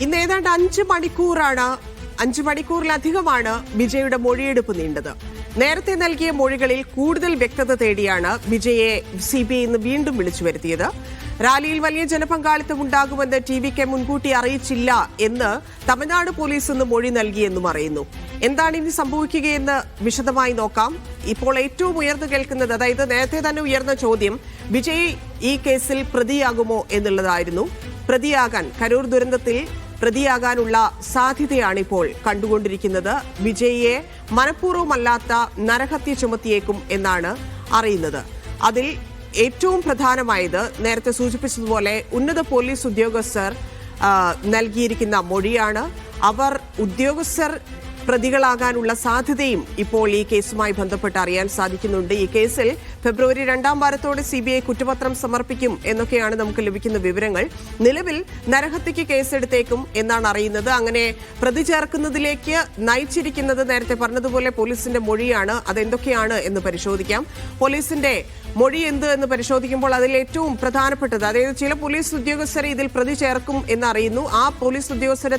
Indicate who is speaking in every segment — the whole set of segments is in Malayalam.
Speaker 1: ഇന്ന് ഏതാണ്ട് 5 മണിക്കൂറിലധികമാണ് വിജയുടെ മൊഴിയെടുപ്പ് നീണ്ടത്. നേരത്തെ നൽകിയ മൊഴികളിൽ കൂടുതൽ വ്യക്തത തേടിയാണ് വിജയെ സിബിഐ ഇന്ന് വീണ്ടും വിളിച്ചു വരുത്തിയത്. റാലിയിൽ വലിയ ജനപങ്കാളിത്തം ഉണ്ടാകുമെന്ന് ടിവിക്ക് മുൻകൂട്ടി അറിയിച്ചില്ല എന്ന് തമിഴ്നാട് പോലീസ് ഇന്ന് മൊഴി നൽകിയെന്നും അറിയുന്നു. എന്താണ് ഇനി സംഭവിക്കുകയെന്ന് വിശദമായി നോക്കാം. ഇപ്പോൾ ഏറ്റവും ഉയർന്നു കേൾക്കുന്നത്, അതായത് നേരത്തെ തന്നെ ഉയർന്ന ചോദ്യം, വിജയ് ഈ കേസിൽ പ്രതിയാകുമോ എന്നുള്ളതായിരുന്നു. പ്രതിയാകാൻ, കരൂർ ദുരന്തത്തിൽ പ്രതിയാകാനുള്ള സാധ്യതയാണിപ്പോൾ കണ്ടുകൊണ്ടിരിക്കുന്നത്. വിജയിയെ മനഃപൂർവ്വമല്ലാത്ത നരഹത്യ ചുമത്തിയേക്കും എന്നാണ് അറിയുന്നത്. അതിൽ ഏറ്റവും പ്രധാനമായത് നേരത്തെ സൂചിപ്പിച്ചതുപോലെ ഉന്നത പോലീസ് ഉദ്യോഗസ്ഥർ നൽകിയിരിക്കുന്ന മൊഴിയാണ്. അവർ ഉദ്യോഗസ്ഥർ പ്രതികളാകാനുള്ള സാധ്യതയും ഇപ്പോൾ ഈ കേസുമായി ബന്ധപ്പെട്ട് അറിയാൻ സാധിക്കുന്നുണ്ട്. ഈ കേസിൽ ഫെബ്രുവരി 2-ാം വാരത്തോടെ സിബിഐ കുറ്റപത്രം സമർപ്പിക്കും എന്നൊക്കെയാണ് നമുക്ക് ലഭിക്കുന്ന വിവരങ്ങൾ. നിലവിൽ നരഹത്യയ്ക്ക് കേസെടുത്തേക്കും എന്നാണ് അറിയുന്നത്. അങ്ങനെ പ്രതി ചേർക്കുന്നതിലേക്ക് നയിച്ചിരിക്കുന്നത് നേരത്തെ പറഞ്ഞതുപോലെ പോലീസിന്റെ മൊഴിയാണ്. അതെന്തൊക്കെയാണ് എന്ന് പരിശോധിക്കാം. പോലീസിന്റെ മൊഴി എന്ത് എന്ന് പരിശോധിക്കുമ്പോൾ അതിൽ ഏറ്റവും പ്രധാനപ്പെട്ടത്, അതായത് ചില പോലീസ് ഉദ്യോഗസ്ഥരെ ഇതിൽ പ്രതി ചേർക്കും എന്നറിയുന്നു. ആ പോലീസ് ഉദ്യോഗസ്ഥരെ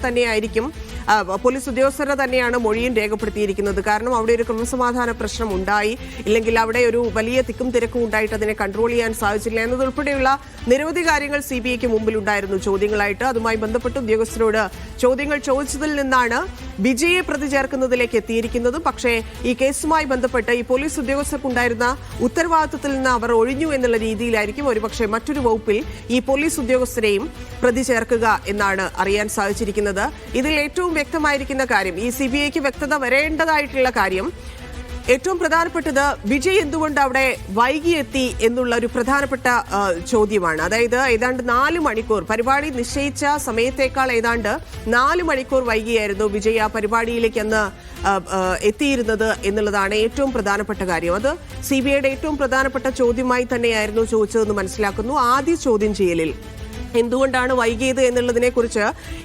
Speaker 1: തന്നെയാണ് മൊഴിയും രേഖപ്പെടുത്തിയിരിക്കുന്നത്. കാരണം അവിടെ ഒരു ക്രമസമാധാന പ്രശ്നം ഉണ്ടായി, ഇല്ലെങ്കിൽ അവിടെ ഒരു വലിയ തിക്കും തിരക്കും ഉണ്ടായിട്ട് അതിനെ കൺട്രോൾ ചെയ്യാൻ സാധിച്ചില്ല എന്നതുൾപ്പെടെയുള്ള നിരവധി കാര്യങ്ങൾ സിബിഐക്ക് മുമ്പിൽ ഉണ്ടായിരുന്നു ചോദ്യങ്ങളായിട്ട്. അതുമായി ബന്ധപ്പെട്ട് ഉദ്യോഗസ്ഥരോട് ചോദ്യങ്ങൾ ചോദിച്ചതിൽ നിന്നാണ് വിജയെ പ്രതി ചേർക്കുന്നതിലേക്ക് എത്തിയിരിക്കുന്നത്. പക്ഷേ ഈ കേസുമായി ബന്ധപ്പെട്ട് ഈ പോലീസ് ഉദ്യോഗസ്ഥർക്കുണ്ടായിരുന്ന ഉത്തരവാദിത്വത്തിൽ നിന്ന് അവർ ഒഴിഞ്ഞു എന്നുള്ള രീതിയിലായിരിക്കും ഒരുപക്ഷെ മറ്റൊരു വകുപ്പിൽ ഈ പോലീസ് ഉദ്യോഗസ്ഥരെയും പ്രതി ചേർക്കുക എന്നാണ് അറിയാൻ സാധിച്ചിരിക്കുന്നത്. ഇതിൽ ഏറ്റവും വ്യക്തമായിരിക്കുന്ന കാര്യം, ഈ സിബിഐക്ക് വ്യക്തത വരേണ്ടതായിട്ടുള്ള കാര്യം, ഏറ്റവും പ്രധാനപ്പെട്ടത് വിജയ് എന്തുകൊണ്ട് അവിടെ വൈകിയെത്തി എന്നുള്ള ഒരു പ്രധാനപ്പെട്ട ചോദ്യമാണ്. അതായത് ഏതാണ്ട് 4 മണിക്കൂർ, പരിപാടി നിശ്ചയിച്ച സമയത്തേക്കാൾ ഏതാണ്ട് 4 മണിക്കൂർ വൈകിയായിരുന്നു വിജയ് ആ പരിപാടിയിലേക്ക് അന്ന് എത്തിയിരുന്നത് എന്നുള്ളതാണ് ഏറ്റവും പ്രധാനപ്പെട്ട കാര്യം. അത് സിബിഐയുടെ ഏറ്റവും പ്രധാനപ്പെട്ട ചോദ്യമായി തന്നെയായിരുന്നു ചോദിച്ചതെന്ന് മനസ്സിലാക്കുന്നു. ആദ്യ ചോദ്യം ചെയ്യലിൽ എന്തുകൊണ്ടാണ് വൈകിയത് എന്നുള്ളതിനെ കുറിച്ച്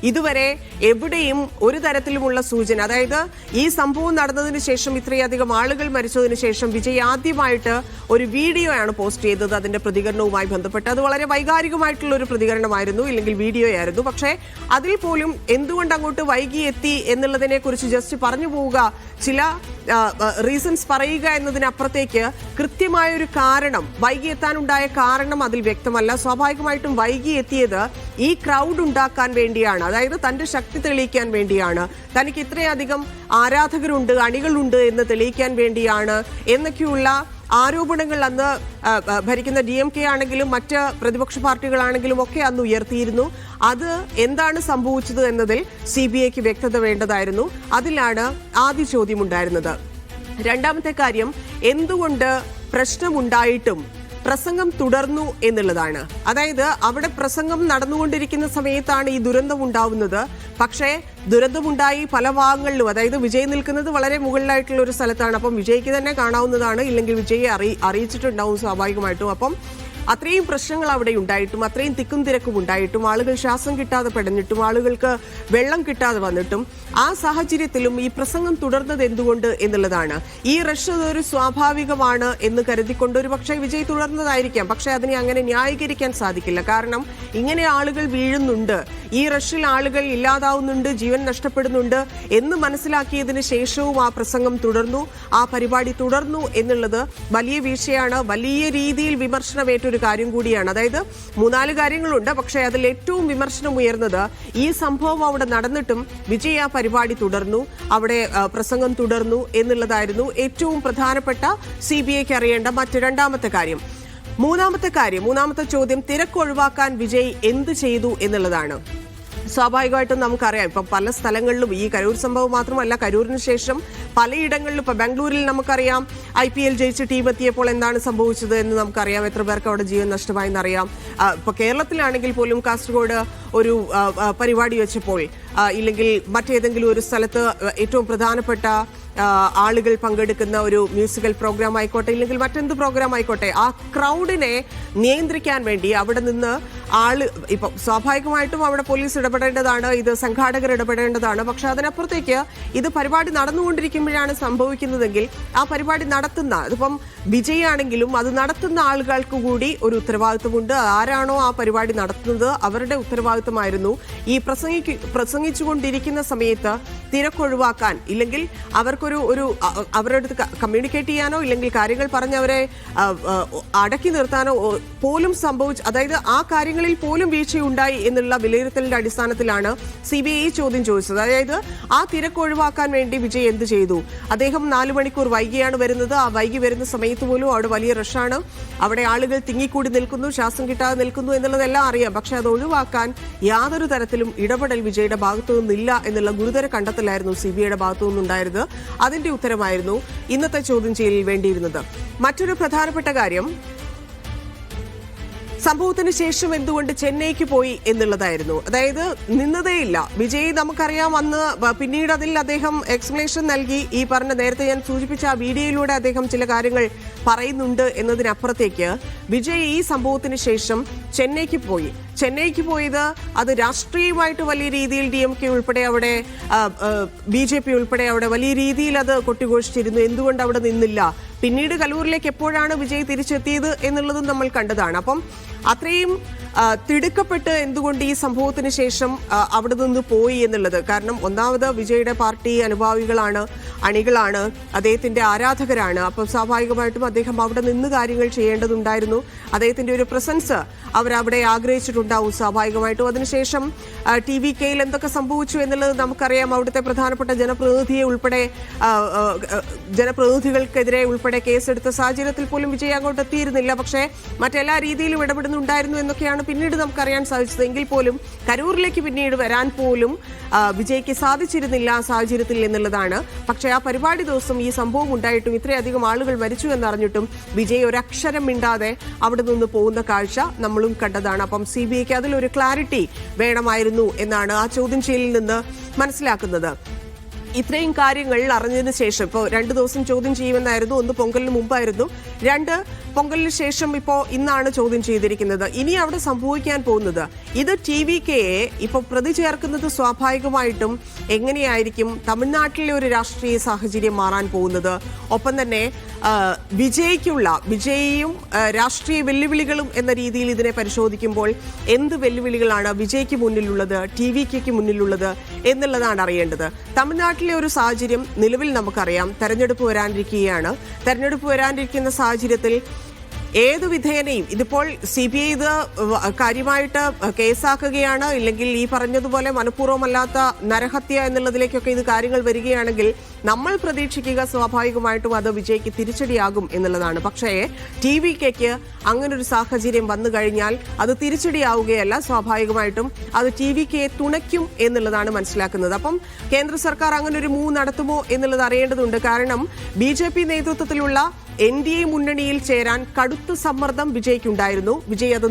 Speaker 1: ഇതുവരെ എവിടെയും ഒരു തരത്തിലുമുള്ള സൂചന, അതായത് ഈ സംഭവം നടന്നതിന് ശേഷം ഇത്രയധികം ആളുകൾ മരിച്ചതിന് ശേഷം വിജയ് ആദ്യമായിട്ട് ഒരു വീഡിയോ ആണ് പോസ്റ്റ് ചെയ്തത് അതിന്റെ പ്രതികരണവുമായി ബന്ധപ്പെട്ട്. അത് വളരെ വൈകാരികമായിട്ടുള്ള ഒരു പ്രതികരണമായിരുന്നു, ഇല്ലെങ്കിൽ വീഡിയോ ആയിരുന്നു. പക്ഷേ അതിൽ പോലും എന്തുകൊണ്ട് അങ്ങോട്ട് വൈകിയെത്തി എന്നുള്ളതിനെ കുറിച്ച് ജസ്റ്റ് പറഞ്ഞു പോവുക, ചില റീസൺസ് പറയുക എന്നതിനപ്പുറത്തേക്ക് കൃത്യമായൊരു കാരണം, വൈകിയെത്താനുണ്ടായ കാരണം അതിൽ വ്യക്തമല്ല. സ്വാഭാവികമായിട്ടും വൈകിയെത്തിയത് ഈ ക്രൗഡ് ഉണ്ടാക്കാൻ വേണ്ടിയാണ്, അതായത് തന്റെ ശക്തി തെളിയിക്കാൻ വേണ്ടിയാണ്, തനിക്ക് ഇത്രയധികം ആരാധകരുണ്ട്, അണികളുണ്ട് എന്ന് തെളിയിക്കാൻ വേണ്ടിയാണ് എന്നൊക്കെയുള്ള ആരോപണങ്ങൾ അന്ന് ഭരിക്കുന്ന DMK ആണെങ്കിലും മറ്റ് പ്രതിപക്ഷ പാർട്ടികളാണെങ്കിലും ഒക്കെ അന്ന് ഉയർത്തിയിരുന്നു. അത് എന്താണ് സംഭവിച്ചത് എന്നതിൽ CBIക്ക് വ്യക്തത വേണ്ടതായിരുന്നു. അതിലാണ് ആദ്യ ചോദ്യം ഉണ്ടായിരുന്നത്. രണ്ടാമത്തെ കാര്യം, എന്തുകൊണ്ട് പ്രശ്നമുണ്ടായിട്ടും പ്രസംഗം തുടർന്നു എന്നുള്ളതാണ്. അതായത് അവിടെ പ്രസംഗം നടന്നുകൊണ്ടിരിക്കുന്ന സമയത്താണ് ഈ ദുരന്തം ഉണ്ടാവുന്നത്. പക്ഷേ ദുരന്തമുണ്ടായി പല ഭാഗങ്ങളിലും, അതായത് വിജയ് നിൽക്കുന്നത് വളരെ മുകളിലായിട്ടുള്ള ഒരു സ്ഥലത്താണ്. അപ്പം വിജയ്ക്ക് തന്നെ കാണാവുന്നതാണ്, ഇല്ലെങ്കിൽ വിജയെ അറിയിച്ചിട്ടുണ്ടാവും സ്വാഭാവികമായിട്ടും. അപ്പം അത്രയും പ്രശ്നങ്ങൾ അവിടെ ഉണ്ടായിട്ടും, അത്രയും തിക്കും തിരക്കും ഉണ്ടായിട്ടും, ആളുകൾ ശ്വാസം കിട്ടാതെ പെടഞ്ഞിട്ടും, ആളുകൾക്ക് വെള്ളം കിട്ടാതെ വന്നിട്ടും, ആ സാഹചര്യത്തിലും ഈ പ്രസംഗം തുടർന്നത് എന്തുകൊണ്ട് എന്നുള്ളതാണ്. ഈ റഷ് ഒരു സ്വാഭാവികമാണ് എന്ന് കരുതിക്കൊണ്ട് ഒരു പക്ഷേ വിജയ് തുടർന്നതായിരിക്കാം. പക്ഷേ അതിനെ അങ്ങനെ ന്യായീകരിക്കാൻ സാധിക്കില്ല. കാരണം ഇങ്ങനെ ആളുകൾ വീഴുന്നുണ്ട്, ഈ റഷിൽ ആളുകൾ ഇല്ലാതാവുന്നുണ്ട്, ജീവൻ നഷ്ടപ്പെടുന്നുണ്ട് എന്ന് മനസ്സിലാക്കിയതിന് ശേഷവും ആ പ്രസംഗം തുടർന്നു, ആ പരിപാടി തുടർന്നു എന്നുള്ളത് വലിയ വീഴ്ചയാണ്, വലിയ രീതിയിൽ വിമർശനമേറ്റൊരു കാര്യം കൂടിയാണ്. അതായത് 3-4 കാര്യങ്ങളുണ്ട്, പക്ഷേ അതിൽ ഏറ്റവും വിമർശനം ഉയർന്നത് ഈ സംഭവം അവിടെ നടന്നിട്ടും വിജയ് ആ പരിപാടി തുടർന്നു, അവിടെ പ്രസംഗം തുടർന്നു എന്നുള്ളതായിരുന്നു ഏറ്റവും പ്രധാനപ്പെട്ട CBIക്ക് അറിയേണ്ട രണ്ടാമത്തെ കാര്യം. മൂന്നാമത്തെ ചോദ്യം, തിരക്കൊഴിവാക്കാൻ വിജയ് എന്ത് ചെയ്തു എന്നുള്ളതാണ്. സ്വാഭാവികമായിട്ടും നമുക്കറിയാം, ഇപ്പം പല സ്ഥലങ്ങളിലും ഈ കരൂർ സംഭവം മാത്രമല്ല, കരൂരിന് ശേഷം പലയിടങ്ങളിലും, ഇപ്പം ബാംഗ്ലൂരിൽ നമുക്കറിയാം IPL ജയിച്ച് ടീം എത്തിയപ്പോൾ എന്താണ് സംഭവിച്ചത് എന്ന് നമുക്കറിയാം, എത്ര പേർക്ക് അവിടെ ജീവൻ നഷ്ടമായെന്നറിയാം. ഇപ്പൊ കേരളത്തിലാണെങ്കിൽ പോലും കാസർഗോഡ് ഒരു പരിപാടി വെച്ചപ്പോൾ, ഇല്ലെങ്കിൽ മറ്റേതെങ്കിലും ഒരു സ്ഥലത്ത് ഏറ്റവും പ്രധാനപ്പെട്ട ആളുകൾ പങ്കെടുക്കുന്ന ഒരു മ്യൂസിക്കൽ പ്രോഗ്രാം ആയിക്കോട്ടെ, ഇല്ലെങ്കിൽ മറ്റെന്ത് പ്രോഗ്രാം ആയിക്കോട്ടെ, ആ ക്രൗഡിനെ നിയന്ത്രിക്കാൻ വേണ്ടി അവിടെ നിന്ന് ഇപ്പം സ്വാഭാവികമായിട്ടും അവിടെ പോലീസ് ഇടപെടേണ്ടതാണ്, ഇത് സംഘാടകർ ഇടപെടേണ്ടതാണ്. പക്ഷെ അതിനപ്പുറത്തേക്ക് ഇത് പരിപാടി നടന്നുകൊണ്ടിരിക്കുമ്പോഴാണ് സംഭവിക്കുന്നതെങ്കിൽ ആ പരിപാടി നടത്തുന്ന, ഇതിപ്പം വിജയാണെങ്കിലും അത് നടത്തുന്ന ആളുകൾക്ക് കൂടി ഒരു ഉത്തരവാദിത്വമുണ്ട്. ആരാണോ ആ പരിപാടി നടത്തുന്നത് അവരുടെ ഉത്തരവാദിത്വമായിരുന്നു ഈ പ്രസംഗിച്ചുകൊണ്ടിരിക്കുന്ന സമയത്ത് തിരക്കൊഴിവാക്കാൻ, ഇല്ലെങ്കിൽ അവർക്കൊരു അവരുടെ അടുത്ത് കമ്മ്യൂണിക്കേറ്റ് ചെയ്യാനോ ഇല്ലെങ്കിൽ കാര്യങ്ങൾ പറഞ്ഞ് അവരെ അടക്കി നിർത്താനോ പോലും അതായത് ആ കാര്യങ്ങളിൽ പോലും വീഴ്ചയുണ്ടായി എന്നുള്ള വിലയിരുത്തലിന്റെ അടിസ്ഥാനത്തിലാണ് CBI ചോദ്യം ചോദിച്ചത്. അതായത് ആ തിരക്ക് ഒഴിവാക്കാൻ വേണ്ടി വിജയ് എന്ത് ചെയ്തു? അദ്ദേഹം 4 മണിക്കൂർ വൈകിയാണ് വരുന്നത്. ആ വൈകി വരുന്ന സമയത്ത് പോലും അവിടെ വലിയ റഷാണ്, അവിടെ ആളുകൾ തിങ്ങിക്കൂടി നിൽക്കുന്നു, ശ്വാസം കിട്ടാതെ നിൽക്കുന്നു എന്നുള്ളതെല്ലാം അറിയാം. പക്ഷെ അത് ഒഴിവാക്കാൻ യാതൊരു തരത്തിലും ഇടപെടൽ വിജയുടെ ഭാഗത്തു നിന്നില്ല എന്നുള്ള ഗുരുതര കണ്ടെത്തലായിരുന്നു CBIയുടെ ഭാഗത്തു നിന്നുണ്ടായത്. അതിന്റെ ഉത്തരമായിരുന്നു ഇന്നത്തെ ചോദ്യം ചെയ്യലിൽ വേണ്ടിയിരുന്നത്. മറ്റൊരു പ്രധാനപ്പെട്ട കാര്യം, സംഭവത്തിന് ശേഷം എന്തുകൊണ്ട് ചെന്നൈക്ക് പോയി എന്നുള്ളതായിരുന്നു. അതായത് നിന്നതേയില്ല വിജയ്, നമുക്കറിയാം. അന്ന് പിന്നീട് അതിൽ അദ്ദേഹം എക്സ്പ്ലനേഷൻ നൽകി. ഈ പറഞ്ഞ നേരത്തെ ഞാൻ സൂചിപ്പിച്ച ആ വീഡിയോയിലൂടെ അദ്ദേഹം ചില കാര്യങ്ങൾ പറയുന്നുണ്ട് എന്നതിനപ്പുറത്തേക്ക് വിജയ് ഈ സംഭവത്തിന് ശേഷം ചെന്നൈക്ക് പോയി. ചെന്നൈക്ക് പോയത് അത് രാഷ്ട്രീയമായിട്ട് വലിയ രീതിയിൽ DMK ഉൾപ്പെടെ അവിടെ BJP ഉൾപ്പെടെ അവിടെ വലിയ രീതിയിൽ അത് കൊട്ടിഘോഷിച്ചിരുന്നു. എന്തുകൊണ്ട് അവിടെ നിന്നില്ല? പിന്നീട് കലൂരിലേക്ക് എപ്പോഴാണ് വിജയ് തിരിച്ചെത്തിയത് എന്നുള്ളതും നമ്മൾ കണ്ടതാണ്. അപ്പം അത്രയും തിടുക്കപ്പെട്ട് എന്തുകൊണ്ട് ഈ സംഭവത്തിന് ശേഷം അവിടെ നിന്ന് പോയി എന്നുള്ളത്. കാരണം ഒന്നാമത് വിജയുടെ പാർട്ടി അനുഭാവികളാണ്, അണികളാണ്, അദ്ദേഹത്തിന്റെ ആരാധകരാണ്. അപ്പം സ്വാഭാവികമായിട്ടും അദ്ദേഹം അവിടെ നിന്ന് കാര്യങ്ങൾ ചെയ്യേണ്ടതുണ്ടായിരുന്നു. അദ്ദേഹത്തിന്റെ ഒരു പ്രസൻസ് അവരവിടെ ആഗ്രഹിച്ചിട്ടുണ്ടാവും സ്വാഭാവികമായിട്ടും. അതിനുശേഷം TVKയിൽ എന്തൊക്കെ സംഭവിച്ചു എന്നുള്ളത് നമുക്കറിയാം. അവിടുത്തെ പ്രധാനപ്പെട്ട ജനപ്രതിനിധികൾക്കെതിരെ ഉൾപ്പെടെ കേസെടുത്ത സാഹചര്യത്തിൽ പോലും വിജയ് അങ്ങോട്ട് എത്തിയിരുന്നില്ല. പക്ഷേ മറ്റെല്ലാ രീതിയിലും ഇടപെടുന്നുണ്ടായിരുന്നു എന്നൊക്കെയാണ് പിന്നീട് നമുക്കറിയാൻ സാധിച്ചത്. എങ്കിൽ പോലും കരൂരിലേക്ക് പിന്നീട് വരാൻ പോലും വിജയ്ക്ക് സാധിച്ചിരുന്നില്ല ആ സാഹചര്യത്തിൽ എന്നുള്ളതാണ്. പക്ഷേ ആ പരിപാടി ദിവസം ഈ സംഭവം ഉണ്ടായിട്ടും ഇത്രയധികം ആളുകൾ മരിച്ചു എന്നറിഞ്ഞിട്ടും വിജയ് ഒരക്ഷരം മിണ്ടാതെ അവിടെ നിന്ന് പോകുന്ന കാഴ്ച നമ്മളും കണ്ടതാണ്. അപ്പം CBIക്ക് അതിലൊരു ക്ലാരിറ്റി വേണമായിരുന്നു എന്നാണ് ആ ചോദ്യം ചെയ്യലിൽ നിന്ന് മനസ്സിലാക്കുന്നത്. ഇത്രയും കാര്യങ്ങൾ അറിഞ്ഞതിന് ശേഷം ഇപ്പോൾ 2 ദിവസം ചോദ്യം ചെയ്യുമെന്നായിരുന്നു. 1 പൊങ്കലിന് മുമ്പായിരുന്നു, 2 പൊങ്കലിന് ശേഷം ഇപ്പോൾ ഇന്നാണ് ചോദ്യം ചെയ്തിരിക്കുന്നത്. ഇനി അവിടെ സംഭവിക്കാൻ പോകുന്നത്, ഇത് TVKയെ ഇപ്പോൾ പ്രതി ചേർക്കുന്നത് സ്വാഭാവികമായിട്ടും എങ്ങനെയായിരിക്കും തമിഴ്നാട്ടിലെ ഒരു രാഷ്ട്രീയ സാഹചര്യം മാറാൻ പോകുന്നത്? ഒപ്പം തന്നെ വിജയിയും രാഷ്ട്രീയ വെല്ലുവിളികളും എന്ന രീതിയിൽ ഇതിനെ പരിശോധിക്കുമ്പോൾ എന്ത് വെല്ലുവിളികളാണ് വിജയ്ക്ക് മുന്നിലുള്ളത്, TVKയ്ക്ക് മുന്നിലുള്ളത് എന്നുള്ളതാണ് അറിയേണ്ടത്. തമിഴ്നാട്ടിലെ ഒരു സാഹചര്യം നിലവിൽ നമുക്കറിയാം. തെരഞ്ഞെടുപ്പ് വരാനിരിക്കുന്ന സാഹചര്യത്തിൽ ഏതു വിധേനയും ഇതിപ്പോൾ CBI ഇത് കാര്യമായിട്ട് കേസാക്കുകയാണ്, ഇല്ലെങ്കിൽ ഈ പറഞ്ഞതുപോലെ മനഃപൂർവ്വമല്ലാത്ത നരഹത്യ എന്നുള്ളതിലേക്കൊക്കെ ഇത് കാര്യങ്ങൾ വരികയാണെങ്കിൽ നമ്മൾ പ്രതീക്ഷിക്കുക സ്വാഭാവികമായിട്ടും അത് വിജയ്ക്ക് തിരിച്ചടിയാകും എന്നുള്ളതാണ്. പക്ഷേ TVKയ്ക്ക് അങ്ങനൊരു സാഹചര്യം വന്നു കഴിഞ്ഞാൽ അത് തിരിച്ചടിയാവുകയല്ല, സ്വാഭാവികമായിട്ടും അത് TVKയെ തുണയ്ക്കും എന്നുള്ളതാണ് മനസ്സിലാക്കുന്നത്. അപ്പം കേന്ദ്ര സർക്കാർ അങ്ങനെ ഒരു മൂവ് നടത്തുമോ എന്നുള്ളത് അറിയേണ്ടതുണ്ട്. കാരണം BJP നേതൃത്വത്തിലുള്ള NDA മുന്നണിയിൽ ചേരാൻ കടുത്ത സമ്മർദ്ദം വിജയ്ക്കുണ്ടായിരുന്നു. വിജയ് അത്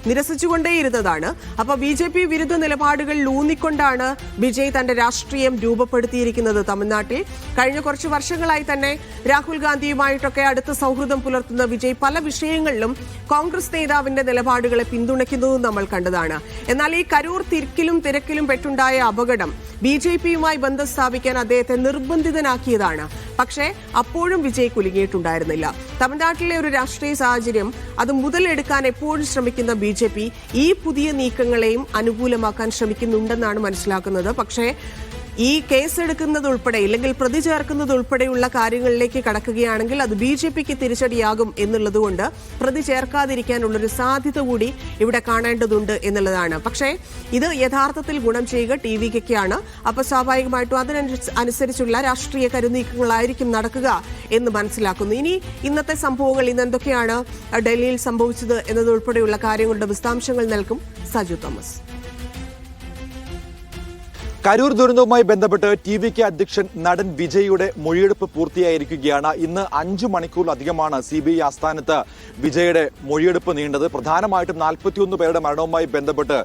Speaker 1: നിരസിച്ചുകൊണ്ടേയിരുന്നതാണ്. അപ്പൊ BJP വിരുദ്ധ നിലപാടുകളിൽ ഊന്നിക്കൊണ്ടാണ് വിജയ് തന്റെ രാഷ്ട്രീയം രൂപപ്പെടുത്തിയിരിക്കുന്നത് തമിഴ്നാട്ടിൽ. കഴിഞ്ഞ കുറച്ച് വർഷങ്ങളായി തന്നെ രാഹുൽ ഗാന്ധിയുമായിട്ടൊക്കെ അടുത്ത സൗഹൃദം പുലർത്തുന്ന വിജയ് പല വിഷയങ്ങളിലും കോൺഗ്രസ് നേതാവിന്റെ നിലപാടുകളെ പിന്തുണയ്ക്കുന്നതും നമ്മൾ കണ്ടതാണ്. എന്നാൽ ഈ കരൂർ തിരക്കിലും പെട്ടുണ്ടായ അപകടം BJPയുമായി ബന്ധം സ്ഥാപിക്കാൻ അദ്ദേഹത്തെ നിർബന്ധിതനാക്കിയതാണ്. പക്ഷേ അപ്പോഴും വിജയ് കുലുങ്ങിയിട്ടുണ്ടായിരുന്നില്ല. തമിഴ്നാട്ടിലെ ഒരു രാഷ്ട്രീയ സാഹചര്യം അത് മുതലെടുക്കാൻ എപ്പോഴും ശ്രമിക്കുന്ന BJP ഈ പുതിയ നീക്കങ്ങളെയും അനുകൂലമാക്കാൻ ശ്രമിക്കുന്നുണ്ടെന്നാണ് മനസ്സിലാക്കുന്നത്. പക്ഷേ ഈ കേസെടുക്കുന്നതുൾപ്പെടെ ഇല്ലെങ്കിൽ പ്രതി ചേർക്കുന്നതുൾപ്പെടെയുള്ള കാര്യങ്ങളിലേക്ക് കടക്കുകയാണെങ്കിൽ അത് BJPക്ക് തിരിച്ചടിയാകും എന്നുള്ളതുകൊണ്ട് പ്രതി ചേർക്കാതിരിക്കാനുള്ളൊരു സാധ്യത കൂടി ഇവിടെ കാണേണ്ടതുണ്ട് എന്നുള്ളതാണ്. പക്ഷേ ഇത് യഥാർത്ഥത്തിൽ ഗുണം ചെയ്യുക TVKയ്ക്കാണ്. അപ്പൊ സ്വാഭാവികമായിട്ടും അതിനനുസരിച്ചുള്ള രാഷ്ട്രീയ കരുനീക്കങ്ങളായിരിക്കും നടക്കുക എന്ന് മനസ്സിലാക്കുന്നു. ഇനി ഇന്നത്തെ സംഭവങ്ങൾ ഇന്നെന്തൊക്കെയാണ് ഡൽഹിയിൽ സംഭവിച്ചത് എന്നതുൾപ്പെടെയുള്ള കാര്യങ്ങളുടെ വിശദാംശങ്ങൾ നൽകും സജു തോമസ്.
Speaker 2: കരൂർ ദുരന്തവുമായി ബന്ധപ്പെട്ട് ടി.വി.കെ അധ്യക്ഷൻ നടൻ വിജയുടെ മൊഴിയെടുപ്പ് പൂർത്തിയായിരിക്കുകയാണ്. ഇന്ന് 5 മണിക്കൂറിലധികമാണ് CBI ആസ്ഥാനത്ത് വിജയുടെ മൊഴിയെടുപ്പ് നീണ്ടത്. പ്രധാനമായിട്ടും 41 പേരുടെ മരണവുമായി ബന്ധപ്പെട്ട്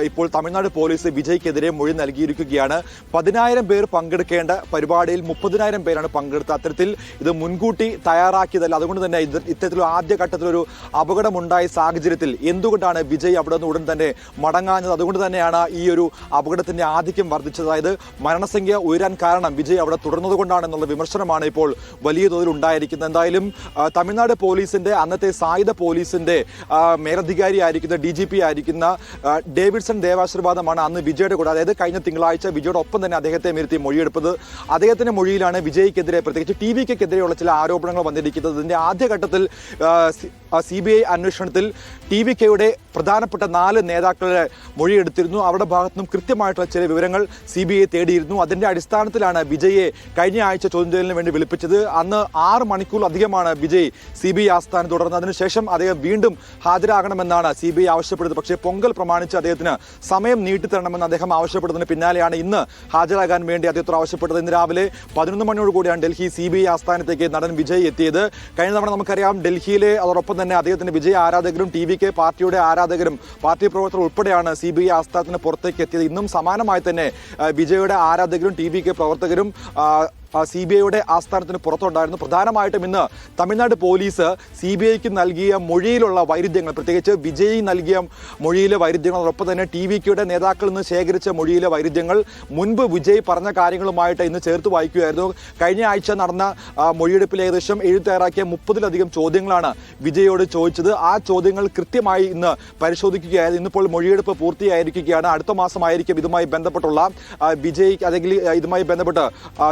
Speaker 2: ഇപ്പോൾ തമിഴ്നാട് പോലീസ് വിജയ്ക്കെതിരെ മൊഴി നൽകിയിരിക്കുകയാണ്. 10,000 പേർ പങ്കെടുക്കേണ്ട പരിപാടിയിൽ 30,000 പേരാണ് പങ്കെടുത്തത്. അത്തരത്തിൽ ഇത് മുൻകൂട്ടി തയ്യാറാക്കിയതല്ല. അതുകൊണ്ട് തന്നെ ഇത്തരത്തിലൊരു ആദ്യഘട്ടത്തിലൊരു അപകടമുണ്ടായ സാഹചര്യത്തിൽ എന്തുകൊണ്ടാണ് വിജയ് അവിടെ നിന്ന് ഉടൻ തന്നെ മടങ്ങാഞ്ഞത്? അതുകൊണ്ട് തന്നെയാണ് ഈ ഒരു അപകടത്തിന്റെ ആധിക്യം വർദ്ധിച്ചത്. അതായത് മരണസംഖ്യ ഉയരാൻ കാരണം വിജയ് അവിടെ തുടർന്നതുകൊണ്ടാണെന്നുള്ള വിമർശനമാണ് ഇപ്പോൾ വലിയ തോതിൽ ഉണ്ടായിരിക്കുന്നത്. എന്തായാലും തമിഴ്നാട് പോലീസിന്റെ അന്നത്തെ സായുധ പോലീസിന്റെ മേലധികാരി ആയിരിക്കുന്ന DGP ആയിരിക്കുന്ന ഡേവിഡ്സൺ ദേവാശീർവാദമാണ് അന്ന് വിജയുടെ കൂടെ, അതായത് കഴിഞ്ഞ തിങ്കളാഴ്ച വിജയുടെ ഒപ്പം തന്നെ അദ്ദേഹത്തെ ഇരുത്തി മൊഴിയെടുത്തത്. അദ്ദേഹത്തിന്റെ മൊഴിയിലാണ് വിജയ്ക്കെതിരെ, പ്രത്യേകിച്ച് ടി.വി.കെതിരെയുള്ള ചില ആരോപണങ്ങൾ വന്നിരിക്കുന്നത്. ഇതിന്റെ ആദ്യഘട്ടത്തിൽ CBI അന്വേഷണത്തിൽ ടി.വി.കെയുടെ പ്രധാനപ്പെട്ട 4 നേതാക്കളുടെ മൊഴിയെടുത്തിരുന്നു. അവരുടെ ഭാഗത്തുനിന്നും കൃത്യമായിട്ടുള്ള ചില വിവരങ്ങൾ CBI തേടിയിരുന്നു. അതിന്റെ അടിസ്ഥാനത്തിലാണ് വിജയെ കഴിഞ്ഞ ആഴ്ച ചോദ്യം ചെയ്യലിന് വേണ്ടി വിളിപ്പിച്ചത്. അന്ന് 6 മണിക്കൂറിലധികമാണ് വിജയ് CBI ആസ്ഥാനം തുടർന്ന്. അതിനുശേഷം അദ്ദേഹം വീണ്ടും ഹാജരാകണമെന്നാണ് CBI ആവശ്യപ്പെടുന്നത്. പക്ഷേ പൊങ്കൽ പ്രമാണിച്ച് അദ്ദേഹത്തിന് സമയം നീട്ടിത്തരണമെന്ന് അദ്ദേഹം ആവശ്യപ്പെടുന്നതിന് പിന്നാലെയാണ് ഇന്ന് ഹാജരാകാൻ വേണ്ടി അദ്ദേഹത്തോട് ആവശ്യപ്പെട്ടത്. ഇന്ന് രാവിലെ 11 മണിയോട് കൂടിയാണ് ഡൽഹി CBI ആസ്ഥാനത്തേക്ക് നടൻ വിജയ് എത്തിയത്. കഴിഞ്ഞ തവണ നമുക്കറിയാം ഡൽഹിയിലെ, അതോടൊപ്പം തന്നെ അദ്ദേഹത്തിന്റെ വിജയ ആരാധകരും ടി.വി.കെ പാർട്ടിയുടെ ആരാധകരും പാർട്ടി പ്രവർത്തകർ ഉൾപ്പെടെയാണ് CBI ആസ്ഥാനത്തിന് പുറത്തേക്ക് എത്തിയത്. ഇന്നും സമാനമായി തന്നെ വിജയുടെ ആരാധകരും ടി.വി.കെ പ്രവർത്തകരും CBIയുടെ ആസ്ഥാനത്തിന് പുറത്തുണ്ടായിരുന്നു. പ്രധാനമായിട്ടും ഇന്ന് തമിഴ്നാട് പോലീസ് CBIക്ക് നൽകിയ മൊഴിയിലുള്ള വൈരുദ്ധ്യങ്ങൾ, പ്രത്യേകിച്ച് വിജയ് നൽകിയ മൊഴിയിലെ വൈരുദ്ധ്യങ്ങൾ, അതോടൊപ്പം തന്നെ ടി.വി.കെയുടെ നേതാക്കളിൽ നിന്ന് ശേഖരിച്ച മൊഴിയിലെ വൈരുദ്ധ്യങ്ങൾ മുൻപ് വിജയ് പറഞ്ഞ കാര്യങ്ങളുമായിട്ട് ഇന്ന് ചേർത്ത് വായിക്കുകയായിരുന്നു. കഴിഞ്ഞ ആഴ്ച നടന്ന മൊഴിയെടുപ്പിൽ ഏകദേശം തയ്യാറാക്കിയ 30-ലധികം ചോദ്യങ്ങളാണ് വിജയോട് ചോദിച്ചത്. ആ ചോദ്യങ്ങൾ കൃത്യമായി ഇന്ന് പരിശോധിക്കുകയായിരുന്നു. ഇന്നിപ്പോൾ മൊഴിയെടുപ്പ് പൂർത്തിയായിരിക്കുകയാണ്. അടുത്ത മാസമായിരിക്കും ഇതുമായി ബന്ധപ്പെട്ടുള്ള വിജയ്, അല്ലെങ്കിൽ ഇതുമായി ബന്ധപ്പെട്ട്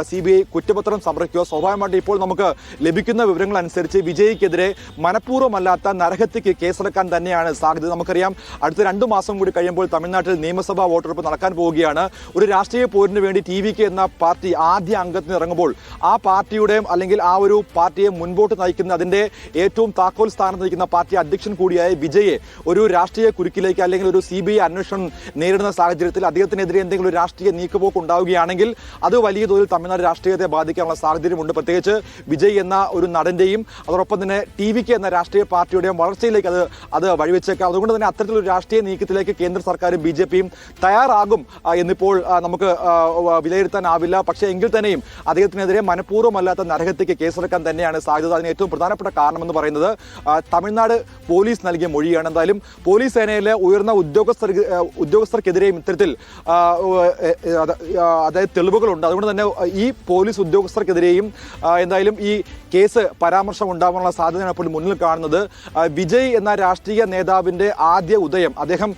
Speaker 2: CBI കുറ്റപത്രം സമർപ്പിക്കുക. സ്വാഭാവികമായിട്ട് ഇപ്പോൾ നമുക്ക് ലഭിക്കുന്ന വിവരങ്ങൾ അനുസരിച്ച് വിജയ്ക്കെതിരെ മനഃപൂർവ്വമല്ലാത്ത നരഹത്യക്ക് കേസെടുക്കാൻ തന്നെയാണ് സാധ്യത. നമുക്കറിയാം അടുത്ത 2 മാസം കൂടി കഴിയുമ്പോൾ തമിഴ്നാട്ടിൽ നിയമസഭാ വോട്ടെടുപ്പ് നടക്കാൻ പോവുകയാണ്. ഒരു രാഷ്ട്രീയ പോരിന് വേണ്ടി ടി.വി.കെ എന്ന പാർട്ടി ആദ്യ അംഗത്തിന് ഇറങ്ങുമ്പോൾ ആ പാർട്ടിയുടെ, അല്ലെങ്കിൽ ആ ഒരു പാർട്ടിയെ മുൻപോട്ട് നയിക്കുന്ന, അതിന്റെ ഏറ്റവും താക്കോൽ സ്ഥാനത്ത് നിൽക്കുന്ന പാർട്ടി അധ്യക്ഷൻ കൂടിയായ വിജയെ ഒരു രാഷ്ട്രീയ കുരുക്കിലേക്ക്, അല്ലെങ്കിൽ ഒരു CBI അന്വേഷണം നേരിടുന്ന സാഹചര്യത്തിൽ അദ്ദേഹത്തിനെതിരെ എന്തെങ്കിലും ഒരു രാഷ്ട്രീയ നീക്കുപോക്ക് ഉണ്ടാവുകയാണെങ്കിൽ അത് വലിയ തോതിൽ തമിഴ്നാട് രാഷ്ട്രീയത്തെ ബാധിക്കാനുള്ള സാഹചര്യമുണ്ട്. പ്രത്യേകിച്ച് വിജയ് എന്ന ഒരു നടന്റെയും അതോടൊപ്പം തന്നെ ടി.വി.കെ എന്ന രാഷ്ട്രീയ പാർട്ടിയുടെയും വളർച്ചയിലേക്ക് അത് വഴിവെച്ചേക്കാം. അതുകൊണ്ട് തന്നെ അത്തരത്തിലൊരു രാഷ്ട്രീയ നീക്കത്തിലേക്ക് കേന്ദ്ര സർക്കാരും BJPയും തയ്യാറാകും എന്നിപ്പോൾ നമുക്ക് വിലയിരുത്താനാവില്ല. പക്ഷേ എങ്കിൽ തന്നെയും അദ്ദേഹത്തിനെതിരെ മനഃപൂർവ്വമല്ലാത്ത നരഹത്യക്ക് കേസെടുക്കാൻ തന്നെയാണ് സാധ്യത. അതിന് ഏറ്റവും പ്രധാനപ്പെട്ട കാരണമെന്ന് പറയുന്നത് തമിഴ്നാട് പോലീസ് നൽകിയ മൊഴിയാണ്. എന്തായാലും പോലീസ് സേനയിലെ ഉയർന്ന ഉദ്യോഗസ്ഥർക്കെതിരെയും ഇത്തരത്തിൽ അതായത് തെളിവുകളുണ്ട്. അതുകൊണ്ട് തന്നെ ഈ പോലീസ് ഉദ്യോഗസ്ഥർക്കെതിരെയും എന്തായാലും ഈ കേസ് പരാമർശം ഉണ്ടാവാനുള്ള സാധ്യതയാണ് ഇപ്പോൾ മുന്നിൽ കാണുന്നത്. വിജയ് എന്ന രാഷ്ട്രീയ നേതാവിന്റെ ആദ്യ ഉദയം, അദ്ദേഹം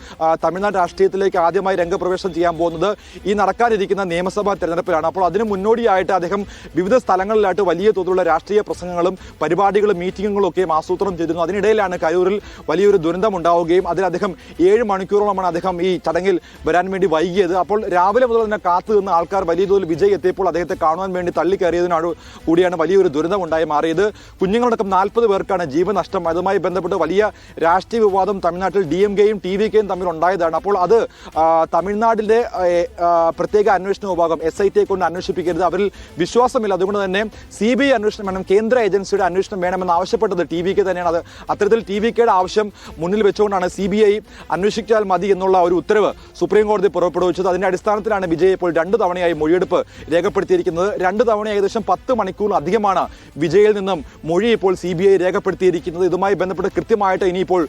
Speaker 2: തമിഴ്നാട് രാഷ്ട്രീയത്തിലേക്ക് ആദ്യമായി രംഗപ്രവേശനം ചെയ്യാൻ പോകുന്നത് ഈ നടക്കാനിരിക്കുന്ന നിയമസഭാ തെരഞ്ഞെടുപ്പിലാണ്. അപ്പോൾ അതിന് മുന്നോടിയായിട്ട് അദ്ദേഹം വിവിധ സ്ഥലങ്ങളിലായിട്ട് വലിയ തോതിലുള്ള രാഷ്ട്രീയ പ്രസംഗങ്ങളും പരിപാടികളും മീറ്റിങ്ങുകളും ഒക്കെ ആസൂത്രണം ചെയ്തിരുന്നു. അതിനിടയിലാണ് കരൂരിൽ വലിയൊരു ദുരന്തം ഉണ്ടാവുകയും അതിൽ അദ്ദേഹം 7 മണിക്കൂറോളമാണ് അദ്ദേഹം ഈ ചടങ്ങിൽ വരാൻ വേണ്ടി വൈകിയത്. അപ്പോൾ രാവിലെ മുതൽ തന്നെ കാത്തു നിന്ന ആൾക്കാർ വലിയ തോതിൽ വിജയ് എത്തിയപ്പോൾ അദ്ദേഹത്തെ കാണുവാൻ വേണ്ടി തള്ളിക്കയറിയതിനോട് കൂടിയാണ് വലിയൊരു ദുരന്തമുണ്ടായി മാറിയത്. കുഞ്ഞുങ്ങളടക്കം 40 പേർക്കാണ് ജീവനഷ്ടം. അതുമായി ബന്ധപ്പെട്ട് വലിയ രാഷ്ട്രീയ വിവാദം തമിഴ്നാട്ടിൽ DMKയും ടി.വി.കെയും തമ്മിൽ ഉണ്ടായതാണ്. അപ്പോൾ അത് തമിഴ്നാടിന്റെ പ്രത്യേക അന്വേഷണ വിഭാഗം SIT കൊണ്ട് അന്വേഷിപ്പിക്കരുത്, അവരിൽ വിശ്വാസമില്ല. അതുകൊണ്ട് തന്നെ CBI അന്വേഷണം വേണം, കേന്ദ്ര ഏജൻസിയുടെ അന്വേഷണം വേണമെന്ന് ആവശ്യപ്പെട്ടത് ടി.വി.കെ തന്നെയാണ്. അത് അത്തരത്തിൽ ടി.വി.കെയുടെ ആവശ്യം മുന്നിൽ വെച്ചുകൊണ്ടാണ് CBI അന്വേഷിച്ചാൽ മതി എന്നുള്ള ഒരു ഉത്തരവ് സുപ്രീം കോടതി പുറപ്പെടുവിച്ചത്. അതിന്റെ അടിസ്ഥാനത്തിലാണ് വിജയ് ഇപ്പോൾ 2 തവണയായി മൊഴിയെടുപ്പ് രേഖപ്പെടുത്തിയിരിക്കുന്നത്. 2 തവണ ഏകദേശം 10 മണിക്കൂറിലധികമാണ് വിജയിൽ നിന്നും മൊഴി ഇപ്പോൾ CBI രേഖപ്പെടുത്തിയിരിക്കുന്നത്. ഇതുമായി ബന്ധപ്പെട്ട് കൃത്യമായിട്ട് ഇനിയിപ്പോൾ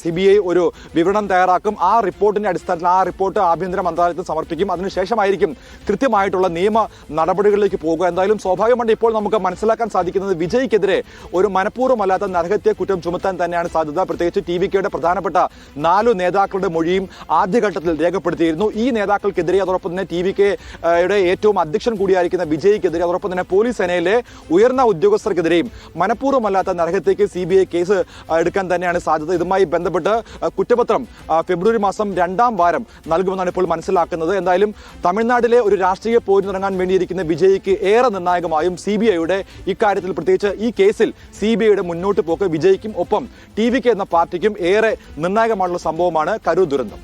Speaker 2: CBI ഒരു വിവരണം തയ്യാറാക്കും. ആ റിപ്പോർട്ടിന്റെ അടിസ്ഥാനത്തിൽ ആ റിപ്പോർട്ട് ആഭ്യന്തര മന്ത്രാലയത്തിൽ സമർപ്പിക്കും. അതിനുശേഷമായിരിക്കും കൃത്യമായിട്ടുള്ള നിയമ നടപടികളിലേക്ക് പോകുക. എന്തായാലും സ്വാഭാവികമായിട്ട് ഇപ്പോൾ നമുക്ക് മനസ്സിലാക്കാൻ സാധിക്കുന്നത് വിജയ്ക്കെതിരെ ഒരു മനഃപൂർവ്വമല്ലാത്ത നരഹത്യ കുറ്റം ചുമത്താൻ തന്നെയാണ് സാധ്യത. പ്രത്യേകിച്ച് ടി.വി.കെയുടെ പ്രധാനപ്പെട്ട 4 നേതാക്കളുടെ മൊഴിയും ആദ്യഘട്ടത്തിൽ രേഖപ്പെടുത്തിയിരുന്നു. ഈ നേതാക്കൾക്കെതിരെ, അതോടൊപ്പം തന്നെ ടി.വി.കെയുടെ ഏറ്റവും അധ്യക്ഷൻ കൂടിയായിരിക്കുന്ന വിജയ്ക്കെതിരെ, അതോടൊപ്പം തന്നെ പോലീസ് സേനയിലെ ഉയർന്ന ഉദ്യോഗസ്ഥർക്കെതിരെയും മനഃപൂർവ്വമല്ലാത്ത നരഹത്യക്ക് CBI കേസ് എടുക്കാൻ തന്നെയാണ് സാധ്യത. ഇതുമായി ബന്ധപ്പെട്ട് കുറ്റപത്രം ഫെബ്രുവരി മാസം 2ാം വാരം നൽകുമെന്നാണ് ഇപ്പോൾ മനസ്സിലാക്കുന്നത്. എന്തായാലും തമിഴ്നാട്ടിലെ ഒരു രാഷ്ട്രീയ പോരിനിറങ്ങാൻ വേണ്ടിയിരിക്കുന്ന വിജയ്ക്ക് ഏറെ നിർണായകമായും CBIയുടെ ഇക്കാര്യത്തിൽ, പ്രത്യേകിച്ച് ഈ കേസിൽ CBIയുടെ മുന്നോട്ട് പോക്ക് വിജയ്ക്കും ഒപ്പം ടി.വി.കെ എന്ന പാർട്ടിക്കും ഏറെ നിർണായകമായിട്ടുള്ള സംഭവമാണ് കരൂർ ദുരന്തം.